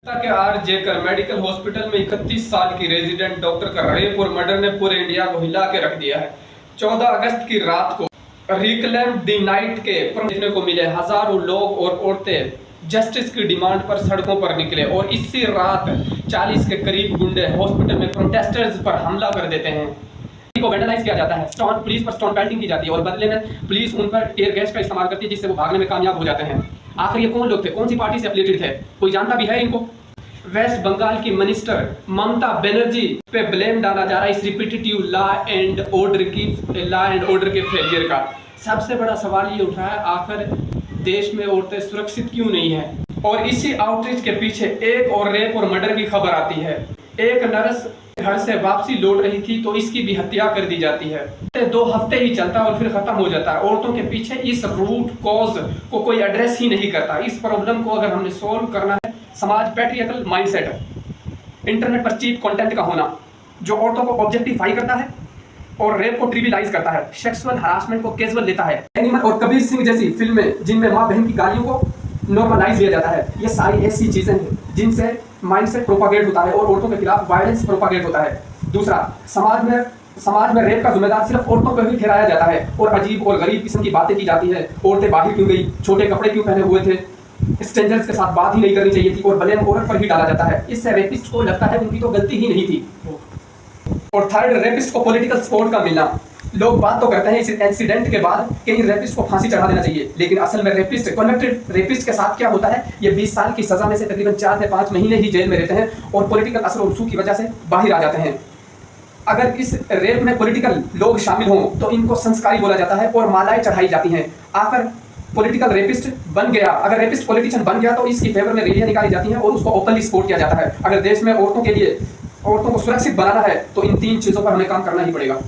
के आरजे कर medical hospital में 31 साल की रेजिडेंट डॉक्टर का रेप और मर्डर ने पूरे इंडिया को हिला के रख दिया है। 14 अगस्त की रात को रिक्लेम द नाइट के देखने को मिले हजारों लोग और औरतें जस्टिस की डिमांड पर सड़कों पर निकले और इसी रात 40 के करीब गुंडे हॉस्पिटल में प्रोटेस्टर्स पर हमला कर देते हैं। को वेंडलाइज किया जाता है, स्टोन पुलिस पर स्टोन पेल्टिंग की जाती है और बदले में पुलिस उन पर टीयर गैस का इस्तेमाल करती है जिससे वो भागने में कामयाब हो जाते हैं। आखिर ये कौन लोग थे, कौन सी पार्टी से एफिलिएटेड थे, कोई जानता भी है इनको? वेस्ट बंगाल की मिनिस्टर ममता बनर्जी पे ब्लेम डाला जा रहा है इस रिपीटेटिव लॉ एंड ऑर्डर के फेलियर का। सबसे बड़ा सवाल ये उठा है, आखिर देश में औरतें सुरक्षित क्यों नहीं है? और इसी आउटरीच के पीछे एक और रेप और मर्डर की खबर आती है। एक नर्स घर से वापसी लौट रही थी तो इसकी भी हत्या कर दी जाती है। 2 हफ्ते ही चलता है और फिर खत्म हो जाता है। औरतों के पीछे इस रूट कॉज को कोई एड्रेस ही नहीं करता। इस प्रॉब्लम को अगर हमने सोल्व करना है, समाज पैट्रियर्कल माइंडसेट, इंटरनेट पर चीप कंटेंट का होना जो औरतों को ऑब्जेक्टिफाई करता है और रेप को ट्रिविलाइज करता है, सेक्सुअल हरासमेंट को कैजुअल लेता है, एनिमल और कबीर सिंह जैसी फिल्में जिनमें माँ बहन की गालियों को नॉर्मलाइज किया जाता है, ये सारी ऐसी चीजें हैं जिनसे माइंडसेट प्रोपागेट होता है और औरतों के खिलाफ वायलेंस प्रोपागेट होता है। दूसरा, समाज में रेप का जिम्मेदार सिर्फ औरतों को ही ठहराया जाता है और अजीब और गरीब किस्म की बातें की जाती है। औरतें बाहर क्यों गई, छोटे कपड़े क्यों पहने हुए थे, स्ट्रेंजर्स के साथ बात ही नहीं करनी चाहिए थी और ब्लेम औरत पर ही डाला जाता है। इससे रेपिस्ट को लगता है उनकी तो गलती ही नहीं थी। और थर्ड, रेपिस्ट को पॉलिटिकल सपोर्ट का मिलना। लोग बात तो करते हैं इस इंसिडेंट के बाद कि इन रेपिस्ट को फांसी चढ़ा देना चाहिए, लेकिन असल में रेपिस्ट कन्विक्टेड रेपिस्ट के साथ क्या होता है, ये 20 साल की सजा में से तकरीबन 4 से 5 महीने ही जेल में रहते हैं और पॉलिटिकल असर और रसूख की वजह से बाहर आ जाते हैं। अगर इस रेप में पॉलिटिकल लोग शामिल हों तो इनको संस्कारी बोला जाता है और मालाएं चढ़ाई जाती हैं। आकर पॉलिटिकल रेपिस्ट बन गया, अगर रेपिस्ट पॉलिटिशियन बन गया तो इसकी फेवर में रैलियां निकाली जाती हैं और उसको ओपनली सपोर्ट किया जाता है। अगर देश में औरतों को सुरक्षित बनाना है तो इन 3 चीजों पर हमें काम करना ही पड़ेगा।